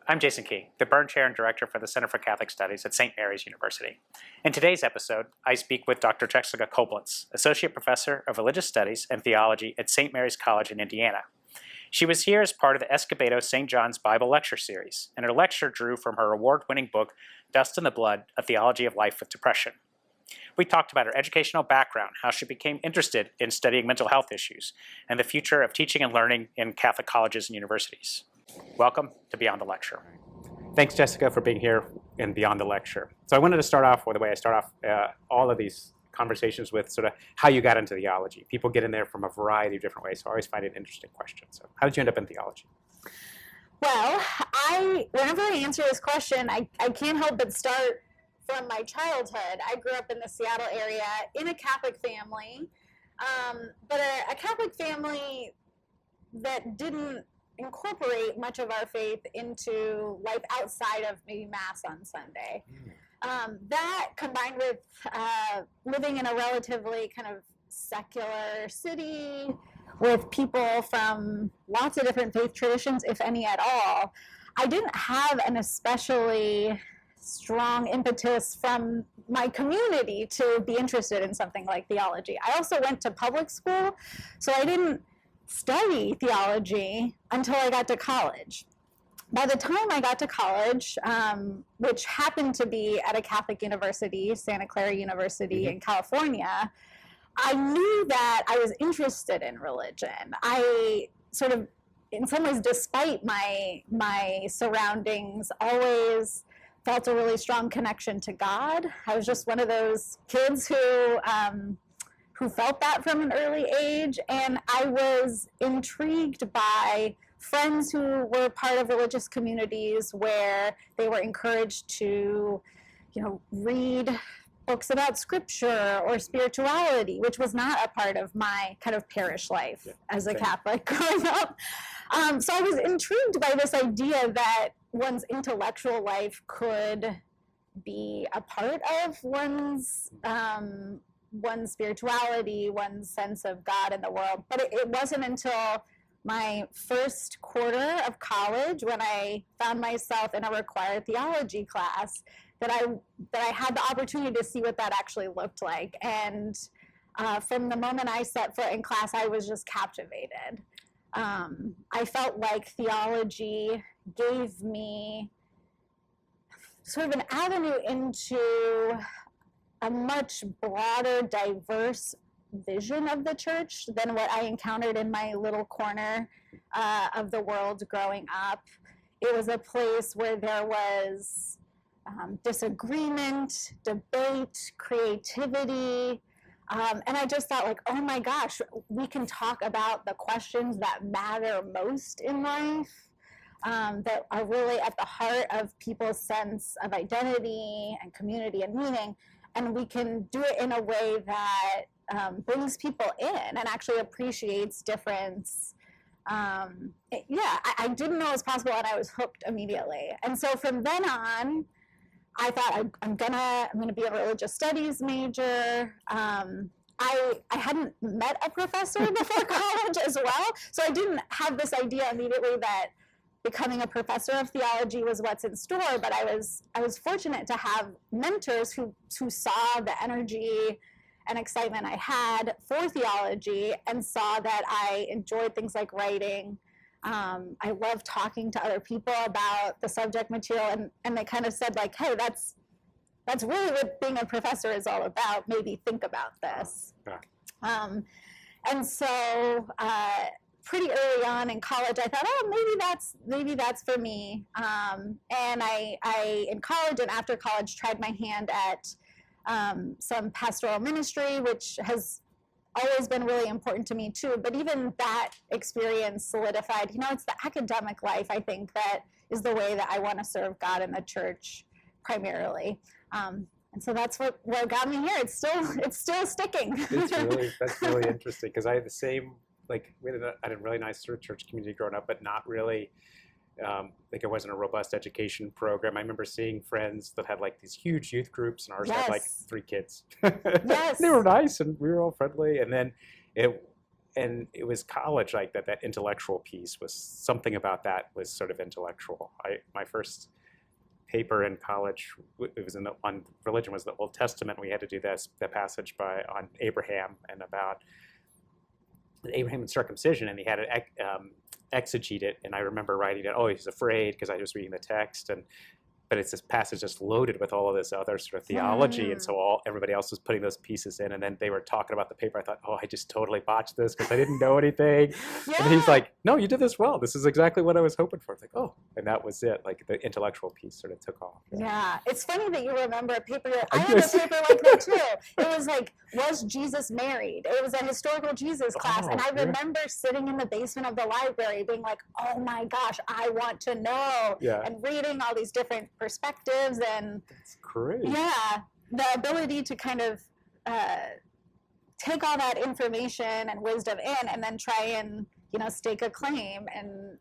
I'm Jason Key, the Byrne Chair and Director for the Center for Catholic Studies at St. Mary's University. In today's episode, I speak with Dr. Jessica Coblentz, Associate Professor of Religious Studies and Theology at St. Mary's College in Indiana. She was here as part of the Escobedo St. John's Bible Lecture Series, and her lecture drew from her award-winning book, Dust in the Blood, A Theology of Life with Depression. We talked about her educational background, how she became interested in studying mental health issues, and the future of teaching and learning in Catholic colleges and universities. Welcome to Beyond the Lecture. Thanks, Jessica, for being here in Beyond the Lecture. So I wanted to start off with the way I start off all of these conversations with sort of how you got into theology. People get in there from a variety of different ways, so I always find it an interesting question. So how did you end up in theology? Well, whenever I answer this question, I can't help but start from my childhood. I grew up in the Seattle area in a Catholic family, but a Catholic family that didn't incorporate much of our faith into life outside of maybe Mass on Sunday. That combined with living in a relatively kind of secular city with people from lots of different faith traditions, if any at all, I didn't have an especially strong impetus from my community to be interested in something like theology. I also went to public school, so I didn't study theology until I got to college. By the time I got to college, which happened to be at a Catholic university, Santa Clara University in California, I knew that I was interested in religion. I sort of, in some ways, despite my surroundings, always felt a really strong connection to God. I was just one of those kids who felt that from an early age, and I was intrigued by friends who were part of religious communities where they were encouraged to, read books about scripture or spirituality, which was not a part of my kind of parish life as a Catholic growing up. So I was intrigued by this idea that one's intellectual life could be a part of one's spirituality, one's sense of God in the world. But it wasn't until my first quarter of college, when I found myself in a required theology class, that I had the opportunity to see what that actually looked like. And from the moment I set foot in class, I was just captivated. I felt like theology gave me sort of an avenue into a much broader, diverse vision of the church than what I encountered in my little corner of the world growing up. It was a place where there was disagreement, debate, creativity, and I just thought, like, oh my gosh, we can talk about the questions that matter most in life, that are really at the heart of people's sense of identity and community and meaning, and we can do it in a way that brings people in and actually appreciates difference. I didn't know it was possible, and I was hooked immediately. And so from then on, I thought I'm gonna be a religious studies major. I hadn't met a professor before college as well, so I didn't have this idea immediately that becoming a professor of theology was what's in store. But I was fortunate to have mentors who saw the energy and excitement I had for theology and saw that I enjoyed things like writing. I love talking to other people about the subject material, and they kind of said, like, hey, that's really what being a professor is all about. Maybe think about this. And so pretty early on in college, I thought, oh, maybe that's for me. And I in college and after college tried my hand at some pastoral ministry, which has always been really important to me too. But even that experience solidified, it's the academic life, I think, that is the way that I want to serve God in the church primarily. And so that's what got me here. It's still sticking. That's really interesting, because I had the same, like, we had a really nice sort of church community growing up, but not really, like, it wasn't a robust education program. I remember seeing friends that had like these huge youth groups, and ours had like 3 kids. Yes. They were nice, and we were all friendly. And then and it was college like that. That intellectual piece was something about that was sort of intellectual. My first paper in college, it was on religion, was the Old Testament. We had to do the passage on Abraham and about Abraham and circumcision, and he had to exegete it. And I remember writing it. Oh, he's afraid because I was reading the text, but it's this passage just loaded with all of this other sort of theology, and so everybody else was putting those pieces in, and then they were talking about the paper. I thought, oh, I just totally botched this because I didn't know anything. And he's like, no, you did this well. This is exactly what I was hoping for. It's like, oh, and that was it. Like the intellectual piece sort of took off. Yeah, it's funny that you remember a paper. I had a paper like that too. It was like, was Jesus married? It was a historical Jesus class, and I remember sitting in the basement of the library being like, oh my gosh, I want to know, and reading all these different perspectives. And that's great. Yeah, the ability to kind of take all that information and wisdom in, and then try and stake a claim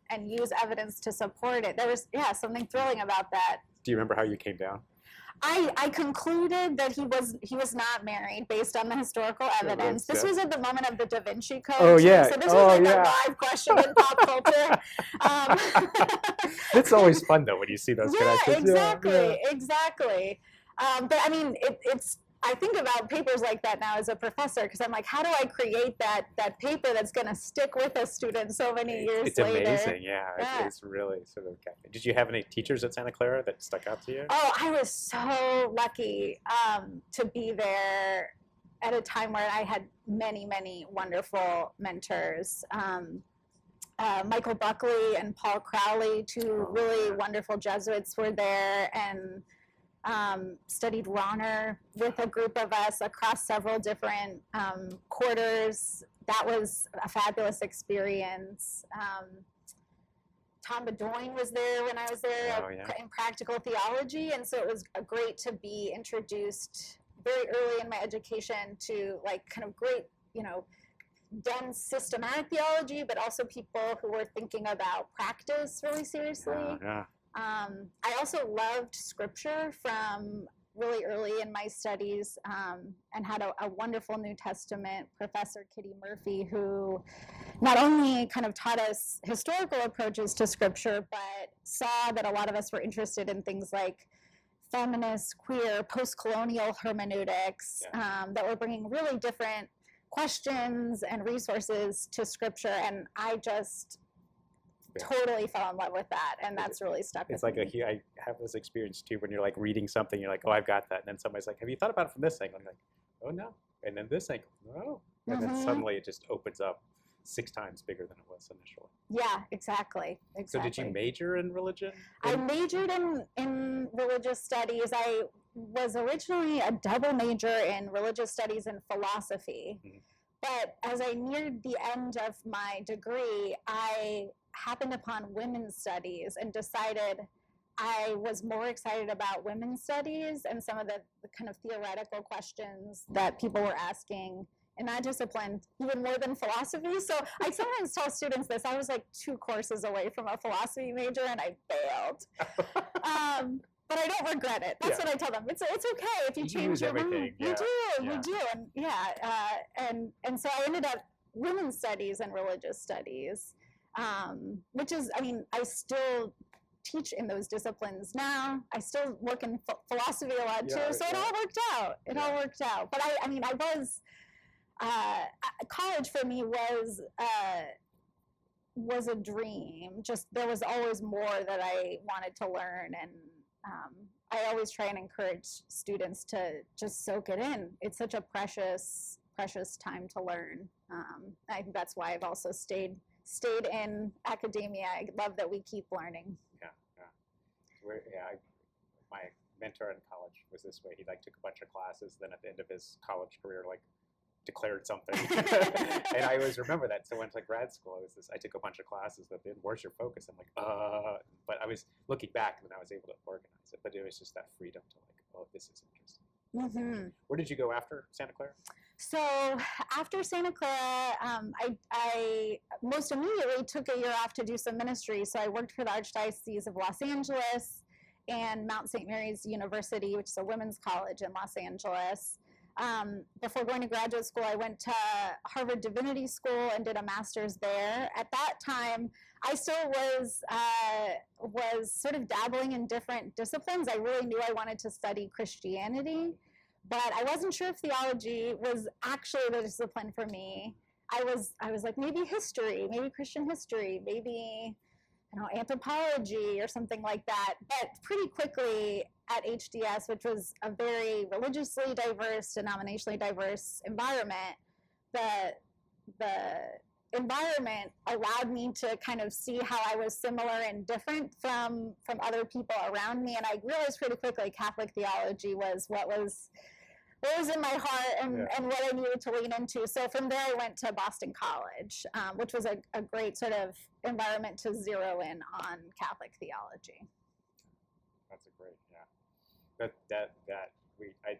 and use evidence to support it. There was something thrilling about that. Do you remember how you came down? I concluded that he was not married based on the historical evidence. This was at the moment of the Da Vinci Code. Oh yeah. So this was like a live question in pop culture. It's always fun though when you see those connections. Exactly. But I mean, I think about papers like that now as a professor, because I'm like, how do I create that paper that's going to stick with a student so many years later? It's amazing, It's really sort of. Did you have any teachers at Santa Clara that stuck out to you? Oh, I was so lucky to be there at a time where I had many, many wonderful mentors. Michael Buckley and Paul Crowley, two really wonderful Jesuits, were there, and studied Rahner with a group of us across several different quarters. That was a fabulous experience. Tom Bedoin was there when I was there in practical theology, and so it was great to be introduced very early in my education to like kind of great, dense systematic theology, but also people who were thinking about practice really seriously. I also loved scripture from really early in my studies, and had a wonderful New Testament professor, Kitty Murphy, who not only kind of taught us historical approaches to scripture, but saw that a lot of us were interested in things like feminist, queer, post-colonial hermeneutics, that were bringing really different questions and resources to scripture, and I just totally fell in love with that, and that's really stuck with me. I have this experience too when you're like reading something, you're like, oh, I've got that, and then somebody's like, have you thought about it from this angle? And you're like, oh no, and then this angle, no, and then suddenly it just opens up 6 times bigger than it was initially. Yeah, exactly. So did you major in religion? I majored in religious studies. I was originally a double major in religious studies and philosophy. But as I neared the end of my degree, I happened upon women's studies and decided I was more excited about women's studies and some of the kind of theoretical questions that people were asking in that discipline, even more than philosophy. So I sometimes tell students this. I was like 2 courses away from a philosophy major, and I failed. But I don't regret it. That's what I tell them. It's okay if you change your mind. You do, and and so I ended up women's studies and religious studies, which is, I mean, I still teach in those disciplines now. I still work in philosophy a lot too. So it all worked out. It all worked out. But I mean, I was college for me was a dream. Just there was always more that I wanted to learn, and I always try and encourage students to just soak it in. It's such a precious time to learn. I think that's why I've also stayed in academia. I love that we keep learning. My mentor in college was this way. He took a bunch of classes, then at the end of his college career, declared something. And I always remember that. So when I went to grad school, I took a bunch of classes that then, where's your focus? I'm like, but I was looking back and I was able to organize it. But it was just that freedom to this is interesting. Mm-hmm. Where did you go after Santa Clara? So after Santa Clara, I most immediately took a year off to do some ministry. So I worked for the Archdiocese of Los Angeles and Mount St. Mary's University, which is a women's college in Los Angeles. Before going to graduate school, I went to Harvard Divinity School and did a master's there. At that time, I still was sort of dabbling in different disciplines. I really knew I wanted to study Christianity, but I wasn't sure if theology was actually the discipline for me. I was like, maybe history, maybe Christian history, maybe, you know, anthropology or something like that. But pretty quickly at HDS, which was a very religiously diverse, denominationally diverse environment, the environment allowed me to kind of see how I was similar and different from other people around me. And I realized pretty quickly Catholic theology was what was in my heart and what I needed to lean into. So from there, I went to Boston College, which was a great sort of environment to zero in on Catholic theology. That's a great, I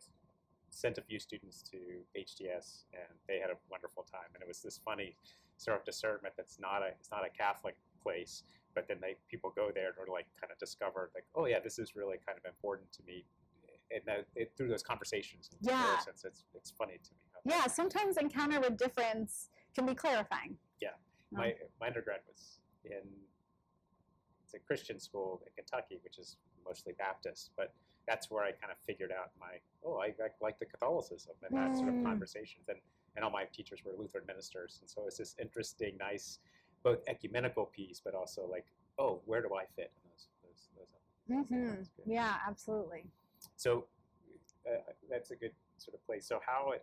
sent a few students to HDS, and they had a wonderful time. And it was this funny sort of discernment it's not a Catholic place, but then people go there to like kind of discover like, oh yeah, this is really kind of important to me. And through those conversations, it's funny to me. Yeah, sometimes encounter with difference can be clarifying. Yeah, my undergrad was it's a Christian school in Kentucky, which is mostly Baptist, but that's where I kind of figured out I like the Catholicism and that sort of conversations, and all my teachers were Lutheran ministers, and so it's this interesting, nice, both ecumenical piece, but also like, oh, where do I fit in those Yeah, absolutely. So that's a good sort of place. So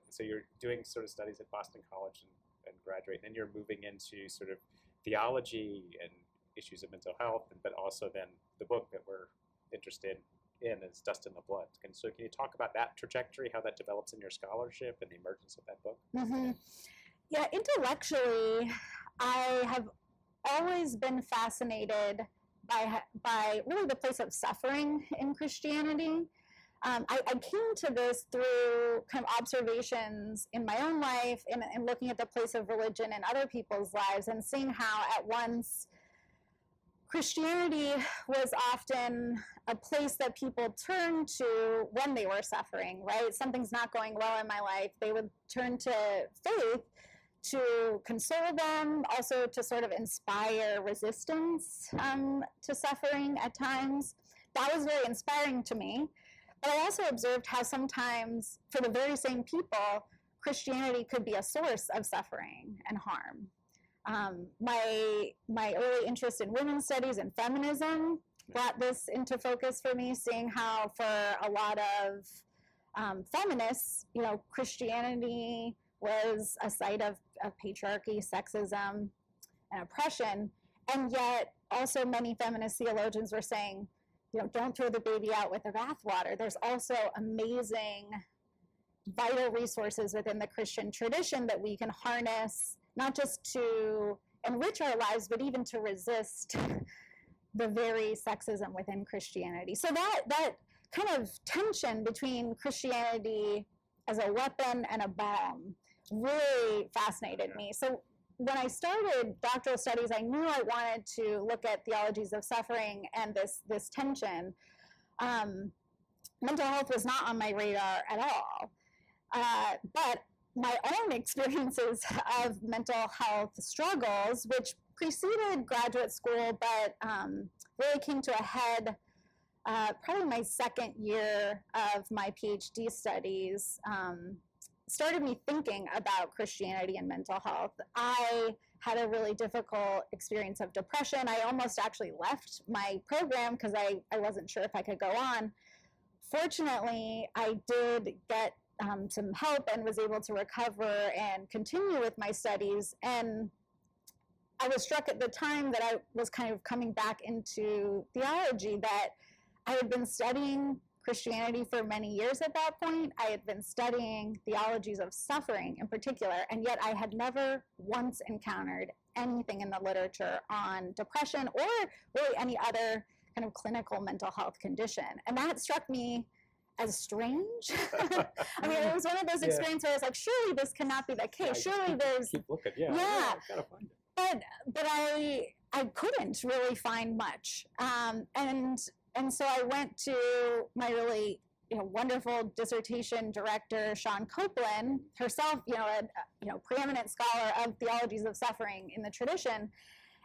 so you're doing sort of studies at Boston College and graduate, and then you're moving into sort of theology and issues of mental health, but also then the book that we're interested in is Dust in the Blood. So can you talk about that trajectory, how that develops in your scholarship and the emergence of that book? Yeah, intellectually, I have always been fascinated by really the place of suffering in Christianity. I came to this through kind of observations in my own life and looking at the place of religion in other people's lives and seeing how at once Christianity was often a place that people turned to when they were suffering, right? Something's not going well in my life. They would turn to faith to console them, also to sort of inspire resistance to suffering at times. That was very inspiring to me. But I also observed how sometimes, for the very same people, Christianity could be a source of suffering and harm. My early interest in women's studies and feminism brought this into focus for me, seeing how for a lot of feminists, you know, Christianity was a site of patriarchy, sexism, and oppression, and yet also many feminist theologians were saying, you know, don't throw the baby out with the bathwater. There's also amazing, vital resources within the Christian tradition that we can harness, not just to enrich our lives, but even to resist the very sexism within Christianity. So that kind of tension between Christianity as a weapon and a balm really fascinated me. So when I started doctoral studies, I knew I wanted to look at theologies of suffering and this tension. Mental health was not on my radar at all. But my own experiences of mental health struggles, which preceded graduate school, but really came to a head probably my second year of my PhD studies, started me thinking about Christianity and mental health. I had a really difficult experience of depression. I almost actually left my program because I wasn't sure if I could go on. Fortunately, I did get some help and was able to recover and continue with my studies. And I was struck at the time that I was kind of coming back into theology, that I had been studying Christianity for many years at that point. I had been studying theologies of suffering in particular, and yet I had never once encountered anything in the literature on depression or really any other kind of clinical mental health condition. And that struck me as strange. I mean, it was one of those experiences where I was like, surely this cannot be the case. Surely there's... Keep looking, gotta find it. But I couldn't really find much. And so I went to my really wonderful dissertation director, Sean Copeland, herself, a preeminent scholar of theologies of suffering in the tradition.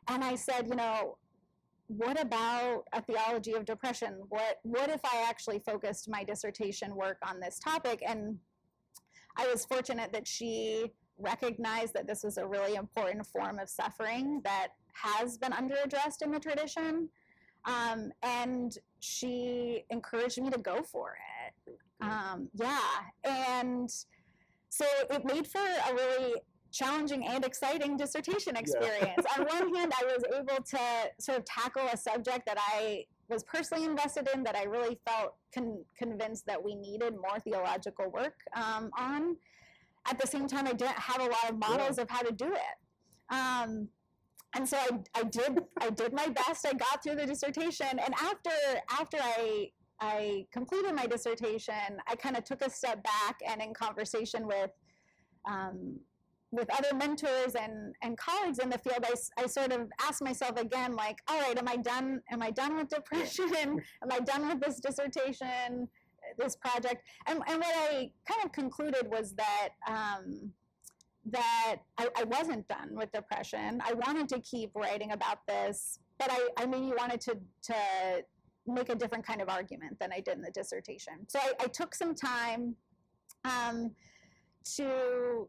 And I said, what about a theology of depression? What if I actually focused my dissertation work on this topic? And I was fortunate that she recognized that this was a really important form of suffering that has been underaddressed in the tradition. And she encouraged me to go for it. And so it made for a really challenging and exciting dissertation experience. On one hand, I was able to sort of tackle a subject that I was personally invested in, that I really felt convinced that we needed more theological work on. At the same time, I didn't have a lot of models of how to do it. And so I did my best. I got through the dissertation, and after I completed my dissertation, I kind of took a step back, and in conversation with other mentors and colleagues in the field, I sort of asked myself again, like, all right, am I done with depression? Am I done with this dissertation, this project? And what I kind of concluded was that I wasn't done with depression. I wanted to keep writing about this, but I maybe wanted to make a different kind of argument than I did in the dissertation. So I took some time to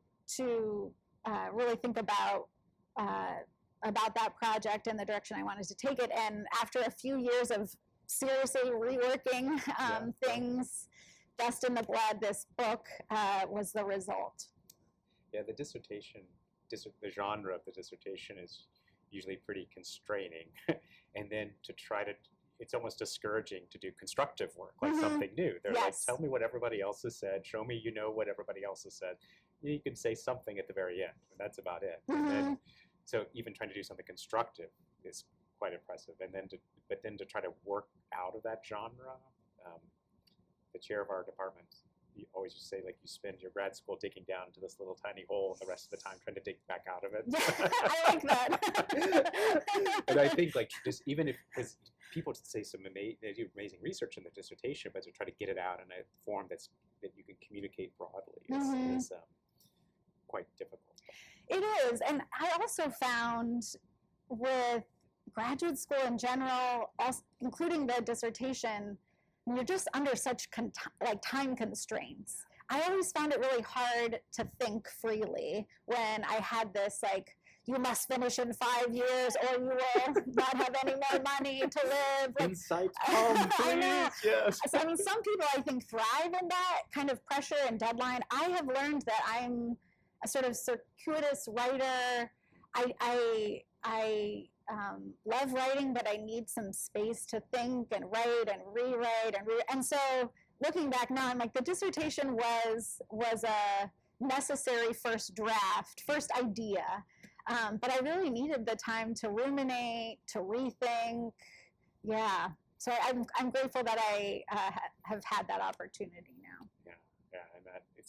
really think about that project and the direction I wanted to take it. And after a few years of seriously reworking things, dust in the blood, this book was the result. Yeah, the dissertation, the genre of the dissertation is usually pretty constraining. And then it's almost discouraging to do constructive work, like something new. They're like, tell me what everybody else has said, show me what everybody else has said. You can say something at the very end, and that's about it. And then, so even trying to do something constructive is quite impressive. And then to try to work out of that genre, the chair of our department, you always just say, like, you spend your grad school digging down into this little tiny hole, and the rest of the time trying to dig back out of it. I like that. And I think, like, just even if, because people say they do amazing research in their dissertation, but to try to get it out in a form that you can communicate broadly is quite difficult. It is, and I also found with graduate school in general, including the dissertation, you're just under such time constraints. I always found it really hard to think freely when I had this, like, you must finish in 5 years or you will not have any more money to live. Like, Insight, please. I know. Yes. So, I mean, some people, I think, thrive in that kind of pressure and deadline. I have learned that I'm a sort of circuitous writer. I love writing, but I need some space to think and write and rewrite and so looking back now, I'm like, the dissertation was a necessary first draft, first idea, but I really needed the time to ruminate, to rethink. Yeah, so I'm grateful that I have had that opportunity now. Yeah,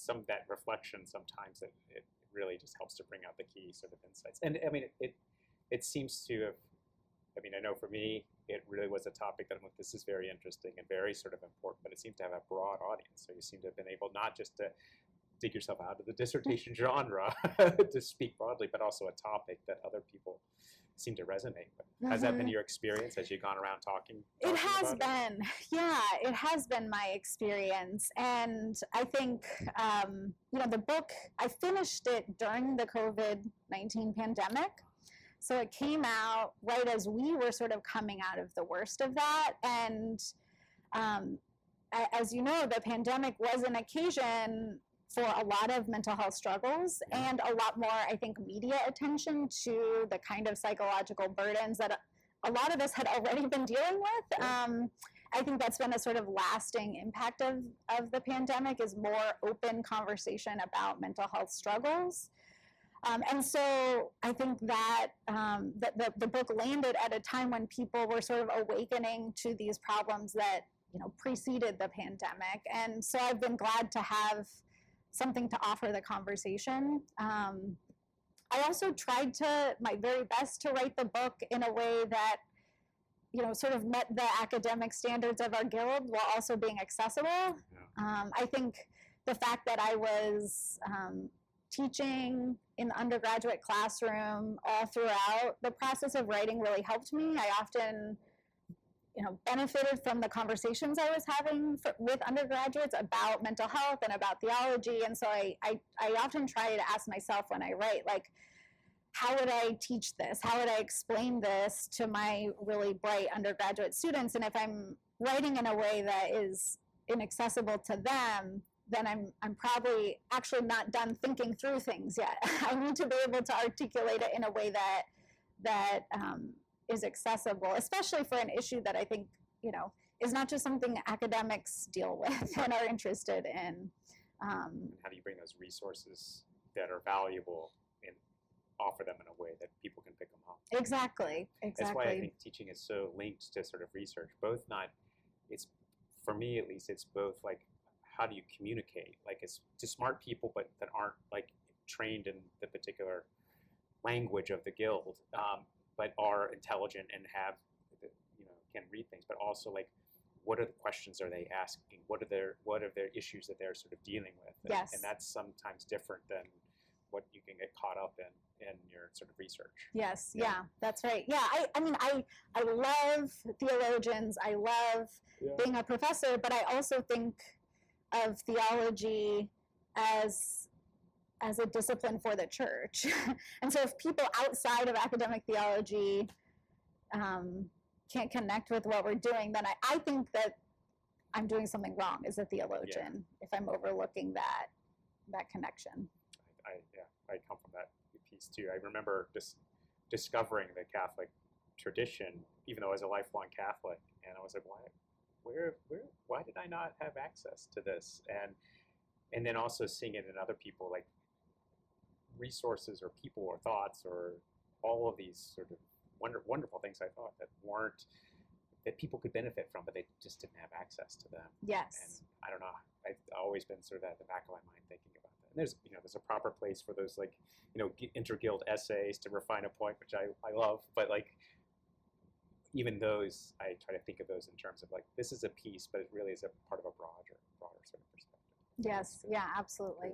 and that reflection sometimes it really just helps to bring out the key sort of insights. And I mean, it seems to have, I mean, I know for me, it really was a topic that I'm like, this is very interesting and very sort of important, but it seemed to have a broad audience. So you seem to have been able not just to dig yourself out of the dissertation genre to speak broadly, but also a topic that other people seem to resonate with. Has that been your experience as you've gone around talking It has been. Yeah, it has been my experience. And I think, the book, I finished it during the COVID-19 pandemic. So it came out right as we were sort of coming out of the worst of that. And as you know, the pandemic was an occasion for a lot of mental health struggles and a lot more, I think, media attention to the kind of psychological burdens that a lot of us had already been dealing with. I think that's been a sort of lasting impact of the pandemic, is more open conversation about mental health struggles. And so I think that the book landed at a time when people were sort of awakening to these problems that, preceded the pandemic. And so I've been glad to have something to offer the conversation. I also tried my very best to write the book in a way that, sort of met the academic standards of our guild while also being accessible. Yeah. I think the fact that I was teaching in the undergraduate classroom all throughout the process of writing really helped me. I often benefited from the conversations I was having with undergraduates about mental health and about theology. And so I often try to ask myself when I write, like, how would I teach this? How would I explain this to my really bright undergraduate students? And if I'm writing in a way that is inaccessible to them, then I'm probably actually not done thinking through things yet. I need to be able to articulate it in a way that is accessible, especially for an issue that I think, is not just something academics deal with and are interested in. And how do you bring those resources that are valuable and offer them in a way that people can pick them up? Exactly. That's why I think teaching is so linked to sort of research. It's, for me at least, it's both like, how do you communicate? Like, it's to smart people, but that aren't like trained in the particular language of the guild, but are intelligent and have, can read things. But also, like, what are the questions are they asking? What are their issues that they're sort of dealing with? Yes. And that's sometimes different than what you can get caught up in your sort of research. Yes, yeah, that's right. Yeah, I mean, I love theologians. I love being a professor, but I also think of theology as a discipline for the church. And so if people outside of academic theology can't connect with what we're doing, then I think that I'm doing something wrong as a theologian if I'm overlooking that connection. I come from that piece too. I remember just discovering the Catholic tradition, even though I was a lifelong Catholic, and I was like, why did I not have access to this? And then also seeing it in other people, like resources or people or thoughts or all of these sort of wonderful things I thought that people could benefit from, but they just didn't have access to them. Yes. And I don't know. I've always been sort of at the back of my mind thinking about that. And there's a proper place for those, like, inter-guild essays to refine a point, which I love, but like even those, I try to think of those in terms of like, this is a piece, but it really is a part of a broader sort of perspective. Yes. Yeah, absolutely.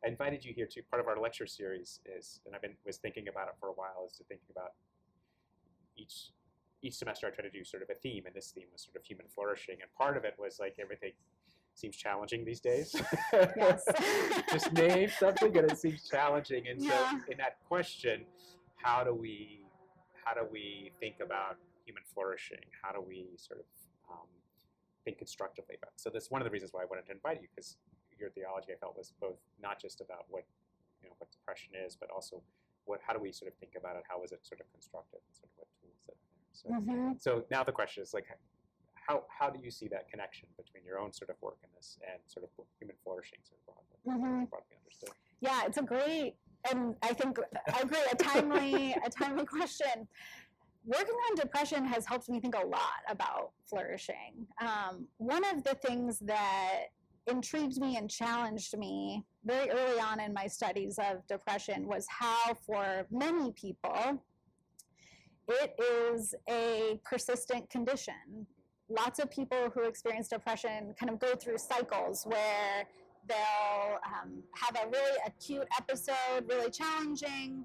I invited you here too. Part of our lecture series is, and was thinking about it for a while, is to thinking about each semester I try to do sort of a theme, and this theme was sort of human flourishing. And part of it was like, everything seems challenging these days. Yes. Just name something and it seems challenging. And so in that question, how do we think about human flourishing? How do we sort of think constructively about it? So that's one of the reasons why I wanted to invite you, because your theology, I felt, was both not just about what depression is, but also how do we sort of think about it? How is it sort of constructive? And sort of what tools that are there. So now the question is like, how do you see that connection between your own sort of work in this and sort of human flourishing sort of broadly understood? Yeah, it's a great, and I think I agree, a timely question. Working on depression has helped me think a lot about flourishing. One of the things that intrigued me and challenged me very early on in my studies of depression was how, for many people, it is a persistent condition. Lots of people who experience depression kind of go through cycles where they'll have a really acute episode, really challenging.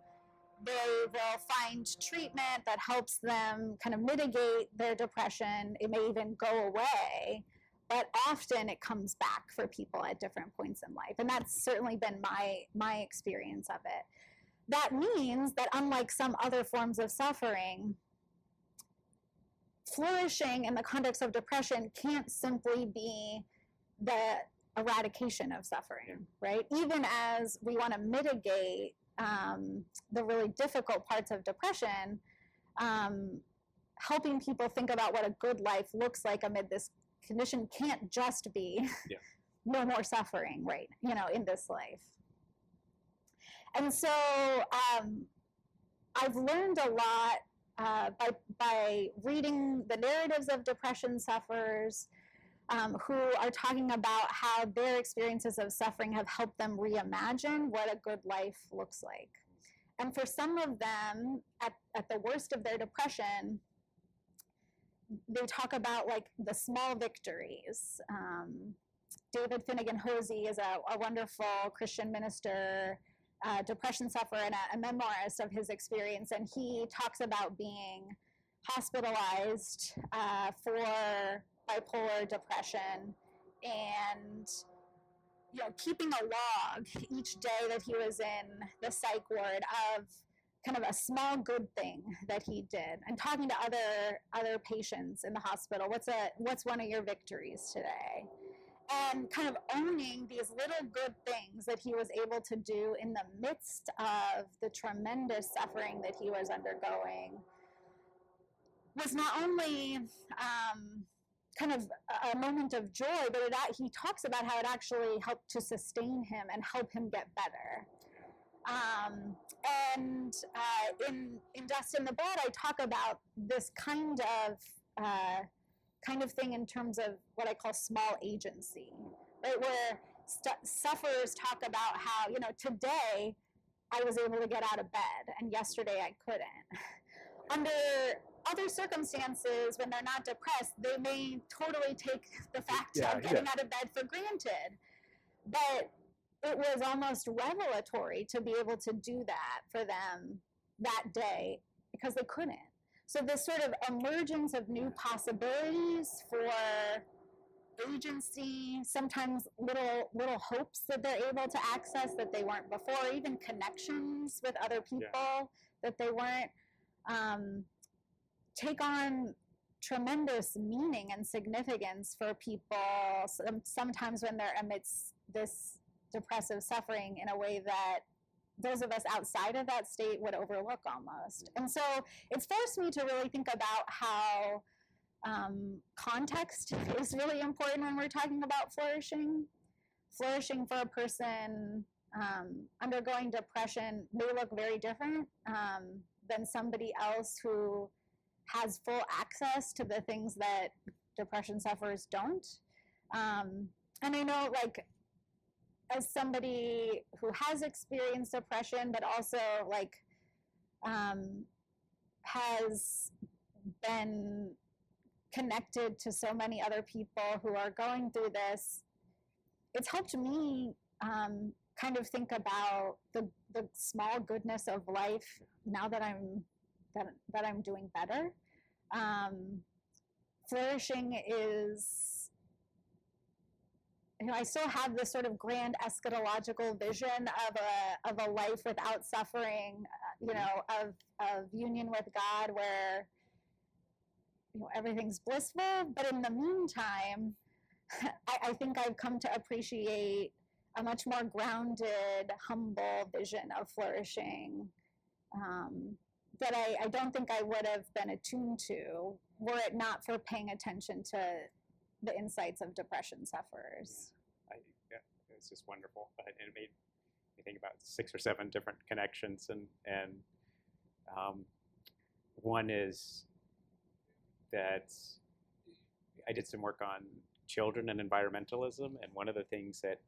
They will find treatment that helps them kind of mitigate their depression. It may even go away, but often it comes back for people at different points in life. And that's certainly been my experience of it. That means that unlike some other forms of suffering, flourishing in the context of depression can't simply be the eradication of suffering, right? Even as we want to mitigate the really difficult parts of depression, helping people think about what a good life looks like amid this condition can't just be no more suffering, right? In this life. And so I've learned a lot by reading the narratives of depression sufferers who are talking about how their experiences of suffering have helped them reimagine what a good life looks like. And for some of them, at the worst of their depression, they talk about like the small victories, David Finnegan Hosey is a wonderful Christian minister, depression sufferer, and a memoirist of his experience. And he talks about being hospitalized for bipolar depression, and keeping a log each day that he was in the psych ward of kind of a small good thing that he did, and talking to other patients in the hospital. What's one of your victories today? And kind of owning these little good things that he was able to do in the midst of the tremendous suffering that he was undergoing was not only kind of a moment of joy, but he talks about how it actually helped to sustain him and help him get better. And in Dust in the Blood, I talk about this kind of thing in terms of what I call small agency, right? Where sufferers talk about how, today I was able to get out of bed and yesterday I couldn't. Under other circumstances, when they're not depressed, they may totally take the fact of getting out of bed for granted. But it was almost revelatory to be able to do that for them that day because they couldn't. So this sort of emergence of new possibilities for agency, sometimes little hopes that they're able to access that they weren't before, even connections with other people that they weren't, take on tremendous meaning and significance for people sometimes when they're amidst this depressive suffering in a way that those of us outside of that state would overlook almost. And so it's forced me to really think about how context is really important when we're talking about flourishing. Flourishing for a person undergoing depression may look very different than somebody else who has full access to the things that depression sufferers don't. And I know, as somebody who has experienced depression, but also has been connected to so many other people who are going through this, it's helped me kind of think about the small goodness of life now that I'm doing better. Flourishing is, I still have this sort of grand eschatological vision of a life without suffering, of union with God, where everything's blissful. But in the meantime, I think I've come to appreciate a much more grounded, humble vision of flourishing that I don't think I would have been attuned to were it not for paying attention to the insights of depression sufferers. It's just wonderful, and it made me think about 6 or 7 different connections, and one is that I did some work on children and environmentalism, and one of the things that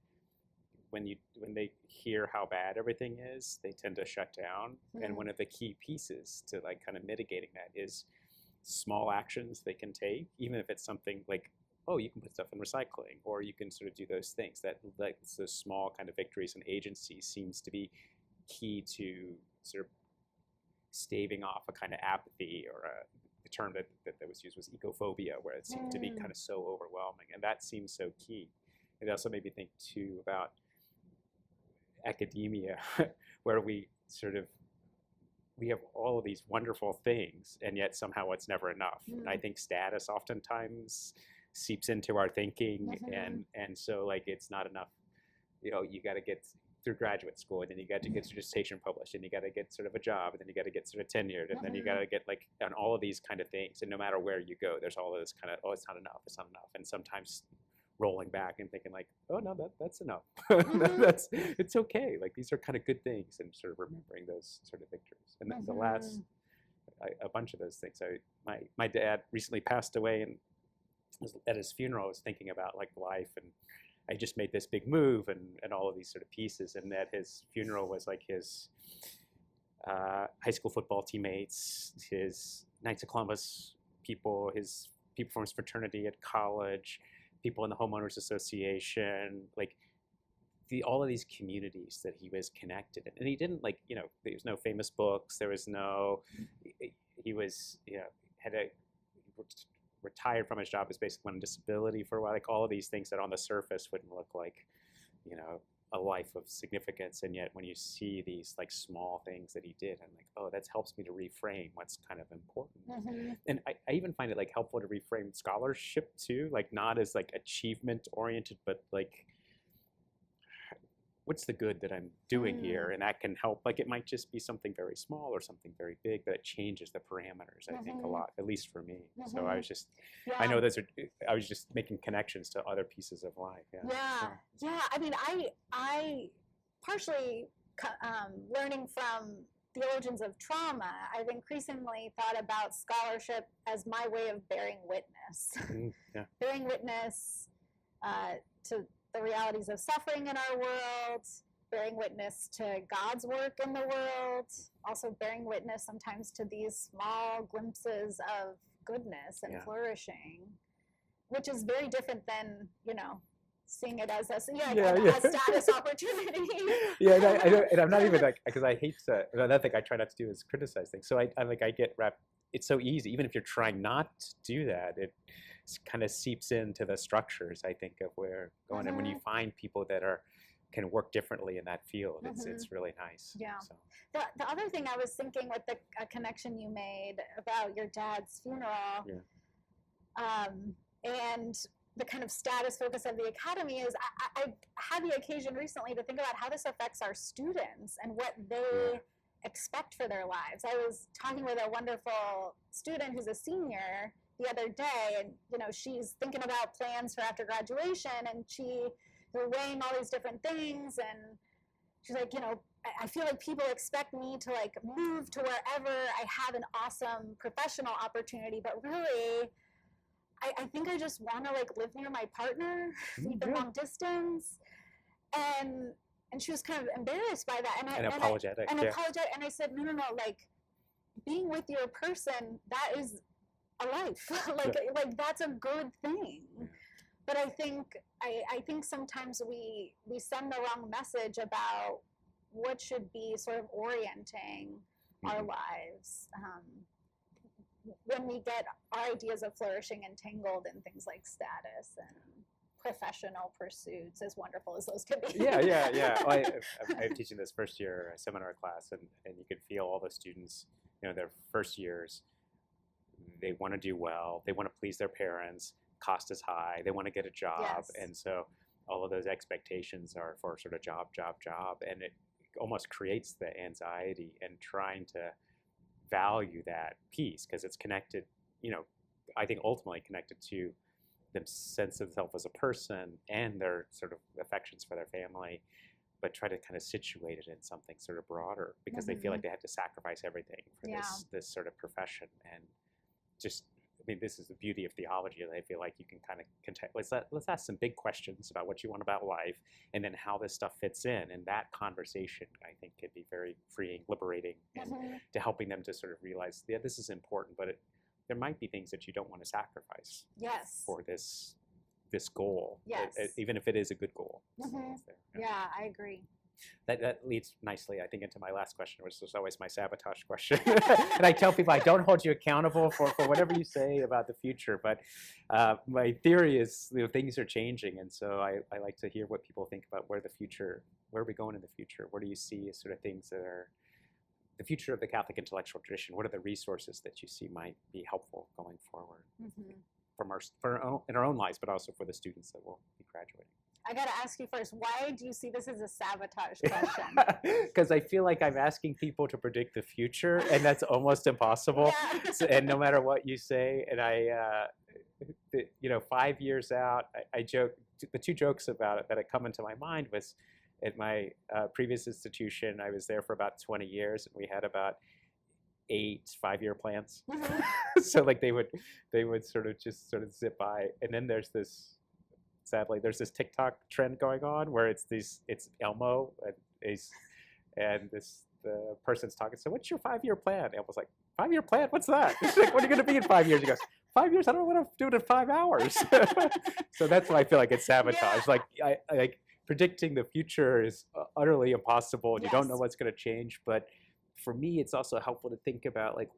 when they hear how bad everything is, they tend to shut down. Mm-hmm. And one of the key pieces to kind of mitigating that is small actions they can take, even if it's something like, oh, you can put stuff in recycling, or you can sort of do those things. That those small kind of victories and agency seems to be key to sort of staving off a kind of apathy, or the term that was used was ecophobia, where it seemed to be kind of so overwhelming, and that seems so key. It also made me think too about academia, where we have all of these wonderful things, and yet somehow it's never enough. And I think status oftentimes seeps into our thinking, and so it's not enough. You got to get through graduate school, and then you got to get your dissertation published, and you got to get sort of a job, and then you got to get sort of tenured, and then you got to get on all of these kind of things. And no matter where you go, there's all of this kind of, oh, it's not enough, and sometimes rolling back and thinking oh no, that's enough. It's okay. These are kind of good things, and sort of remembering those sort of victories. And then the last, a bunch of those things. My dad recently passed away, and at his funeral, I was thinking about life, and I just made this big move, and all of these sort of pieces. And at his funeral was his high school football teammates, his Knights of Columbus people, his people from his fraternity at college, people in the homeowners association, like all of these communities that he was connected in. And he didn't like, you know, there was no famous books. There was no, he was, you know, retired from his job, was basically on disability for a while, like all of these things that on the surface wouldn't look like, you know, a life of significance. And yet when you see these like small things that he did, I'm like, oh, that helps me to reframe what's kind of important. And I even find it like helpful to reframe scholarship too, like not as like achievement oriented, but like, what's the good that I'm doing here? And that can help. Like it might just be something very small or something very big, but it changes the parameters, I think, a lot, at least for me. So I was just, I know I was just making connections to other pieces of life. Yeah. I mean, I partially learning from theologians of trauma, I've increasingly thought about scholarship as my way of bearing witness. Bearing witness to the realities of suffering in our world, bearing witness to God's work in the world, also bearing witness sometimes to these small glimpses of goodness and flourishing, which is very different than, you know, seeing it as a status opportunity. And I'm not even like, because I hate to, another thing I try not to do is criticize things. So I get wrapped, it's so easy, even if you're trying not to do that, it kind of seeps into the structures, I think, of where going. And when you find people that can work differently in that field, it's really nice. Yeah. So. The other thing I was thinking with the connection you made about your dad's funeral, and the kind of status focus of the academy is I had the occasion recently to think about how this affects our students and what they expect for their lives. I was talking with a wonderful student who's a senior the other day, and you know, she's thinking about plans for after graduation, and they're weighing all these different things, and she's like, you know, I feel like people expect me to like move to wherever I have an awesome professional opportunity, but really I think I just want to like live near my partner. We've been long distance, and she was kind of embarrassed by that, and apologetic. And I said, no, like being with your person, that is a life. like that's a good thing. But I think sometimes we send the wrong message about what should be sort of orienting our lives. When we get our ideas of flourishing entangled in things like status and professional pursuits, as wonderful as those can be. I'm teaching this first year seminar class, and you could feel all the students, you know, their first years, they want to do well, they want to please their parents, cost is high, they want to get a job, and so all of those expectations are for sort of job, and it almost creates the anxiety and trying to value that piece because it's connected, you know, I think ultimately connected to the sense of self as a person and their sort of affections for their family, but try to kind of situate it in something sort of broader because they feel like they have to sacrifice everything for this sort of profession. And just, I mean, this is the beauty of theology. I feel like you can kind of let's ask some big questions about what you want about life and then how this stuff fits in. And that conversation, I think, could be very freeing, liberating, and to helping them to sort of realize, yeah, this is important, but there might be things that you don't want to sacrifice for this goal, even if it is a good goal. Yeah, I agree. That leads nicely, I think, into my last question, which is always my sabotage question. And I tell people I don't hold you accountable for whatever you say about the future, but my theory is, you know, things are changing, and so I like to hear what people think about where are we going in the future? Where do you see as sort of things that are the future of the Catholic intellectual tradition? What are the resources that you see might be helpful going forward in our own lives, but also for the students that will be graduating? I got to ask you first, why do you see this as a sabotage question? Because I feel like I'm asking people to predict the future, and that's almost impossible. And no matter what you say, and you know, 5 years out, I joke, the two jokes about it that come into my mind was at my previous institution, I was there for about 20 years, and we had about 8 5-year plans. So like they would sort of zip by, and then sadly, there's this TikTok trend going on where it's Elmo and the person's talking. So what's your 5-year plan? Elmo's like, 5-year plan? What's that? She's like, what are you going to be in 5 years? He goes, 5 years, I don't want to do it in 5 hours. So that's why I feel like it's sabotage. Yeah. Like like predicting the future is utterly impossible. And You don't know Yes. what's going to change. But for me, it's also helpful to think about like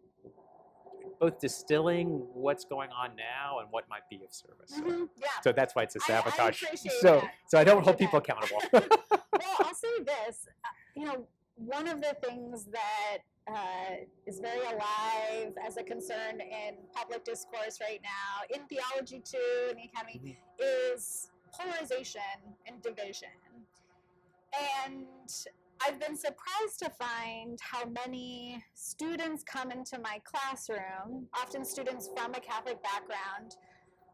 both distilling what's going on now and what might be of service. Yeah. So that's why it's a I sabotage. appreciate So that. so I don't hold 100%. people accountable. Well, I'll say this. One of the things that is very alive as a concern in public discourse right now, in theology too, in the academy, is polarization and division. And I've been surprised to find how many students come into my classroom, often students from a Catholic background,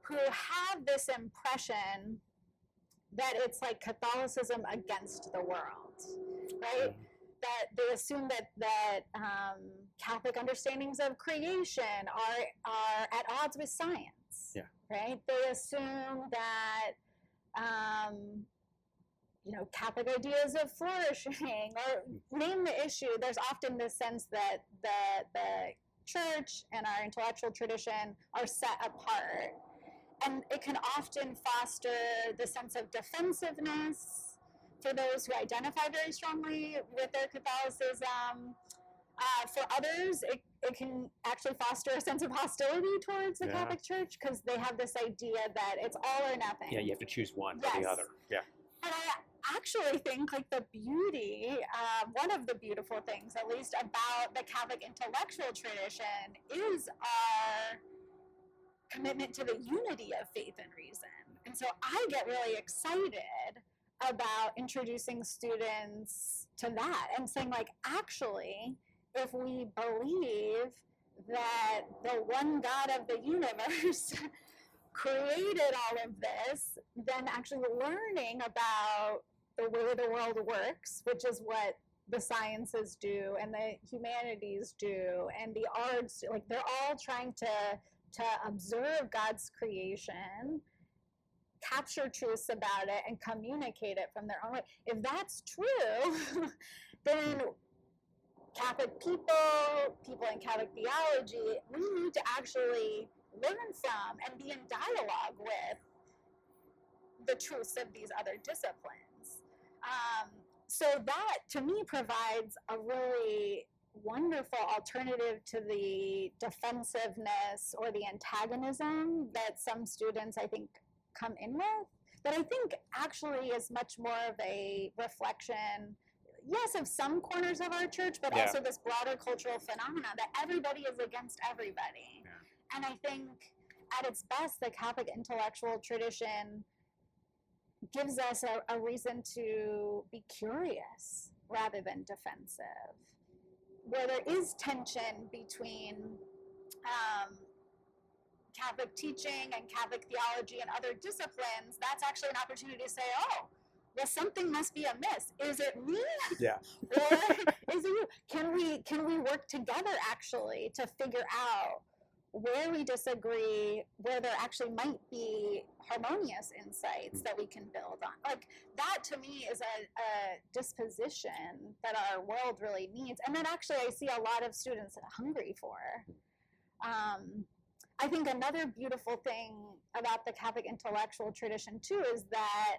who have this impression that it's like Catholicism against the world, right? That they assume that Catholic understandings of creation are at odds with science, Yeah. right? They assume that Catholic ideas of flourishing, or name the issue. There's often this sense that the church and our intellectual tradition are set apart. And it can often foster the sense of defensiveness for those who identify very strongly with their Catholicism. For others, it can actually foster a sense of hostility towards the Catholic Church because they have this idea that it's all or nothing. Yeah, you have to choose one or Yes. the other. Yeah. And I actually think like the beauty, one of the beautiful things at least about the Catholic intellectual tradition is our commitment to the unity of faith and reason. And so I get really excited about introducing students to that and saying like, actually, if we believe that the one God of the universe created all of this, then actually learning about the way the world works, which is what the sciences do and the humanities do and the arts, like they're all trying to observe God's creation, capture truths about it, and communicate it from their own way. If that's true, then Catholic people in Catholic theology, we need to actually learn from and be in dialogue with the truths of these other disciplines. So that, to me, provides a really wonderful alternative to the defensiveness or the antagonism that some students, I think, come in with, that I think actually is much more of a reflection, yes, of some corners of our church, but also this broader cultural phenomena that everybody is against everybody. Yeah. And I think at its best, the Catholic intellectual tradition gives us a reason to be curious rather than defensive. Where there is tension between Catholic teaching and Catholic theology and other disciplines, that's actually an opportunity to say, oh, well, something must be amiss. Is it me? Yeah. Or is it you? Can we work together actually to figure out where we disagree, where there actually might be harmonious insights that we can build on? Like that to me is a disposition that our world really needs, and that actually I see a lot of students hungry for. I think another beautiful thing about the Catholic intellectual tradition too is that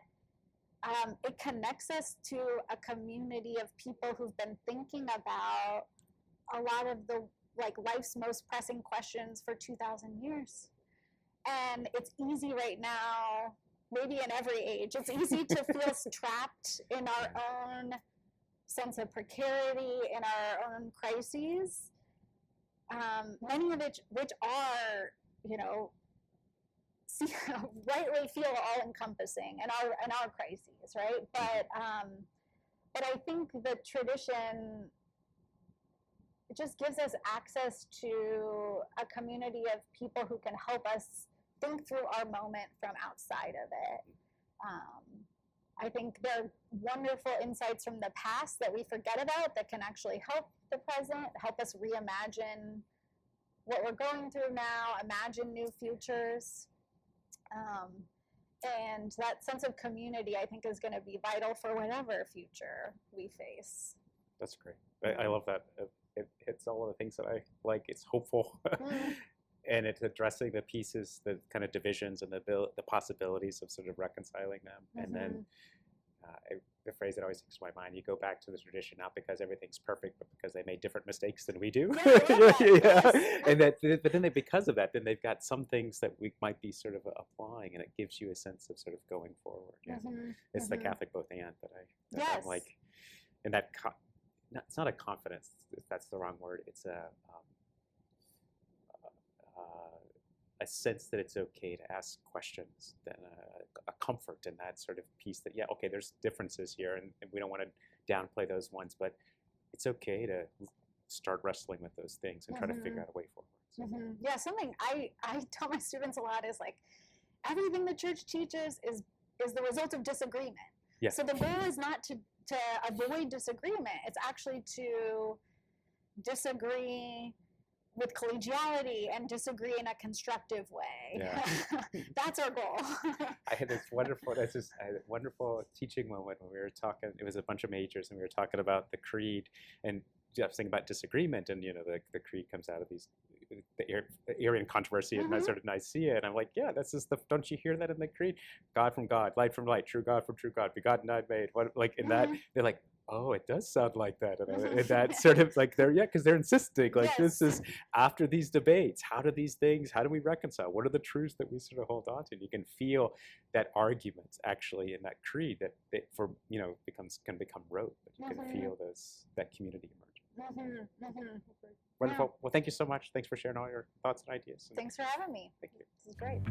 it connects us to a community of people who've been thinking about a lot of the life's most pressing questions for 2,000 years. And it's easy right now, maybe in every age, it's easy to feel trapped in our own sense of precarity, in our own crises, many of which are, rightly feel all-encompassing in our crises, right? But I think the tradition, it just gives us access to a community of people who can help us think through our moment from outside of it. I think there are wonderful insights from the past that we forget about that can actually help the present, help us reimagine what we're going through now, imagine new futures. And that sense of community, I think, is going to be vital for whatever future we face. That's great. I love that. It hits all of the things that I like. It's hopeful. and it's addressing the pieces, the kind of divisions and the possibilities of sort of reconciling them. And then the phrase that always sticks to my mind, you go back to the tradition not because everything's perfect, but because they made different mistakes than we do. And but then because of that, then they've got some things that we might be sort of applying, and it gives you a sense of sort of going forward. It's the Catholic both and that I'm like, and that it's not a confidence, if that's the wrong word. It's a sense that it's okay to ask questions, then a comfort in that sort of piece that, okay, there's differences here, and we don't want to downplay those ones, but it's okay to start wrestling with those things and try to figure out a way forward. Yeah, something I tell my students a lot is like, everything the church teaches is the result of disagreement. Yeah. So the goal is not to avoid disagreement. It's actually to disagree with collegiality and disagree in a constructive way. Yeah. That's our goal. I had this wonderful teaching moment when we were talking. It was a bunch of majors, and we were talking about the creed, and I was thinking about disagreement, and the creed comes out of the Arian controversy and that sort of Nicaea, and I'm like, that's just don't you hear that in the creed? God from God, light from light, true God from true God, begotten, not made. What, like in that, they're like, oh, it does sound like that, and that sort of like because they're insisting like this is after these debates. How do we reconcile? What are the truths that we sort of hold on to? And you can feel that arguments actually in that creed that can become rote, but you can feel that community emerging. Wonderful. Well, thank you so much. Thanks for sharing all your thoughts and ideas. Thanks for having me. Thank you. This is great.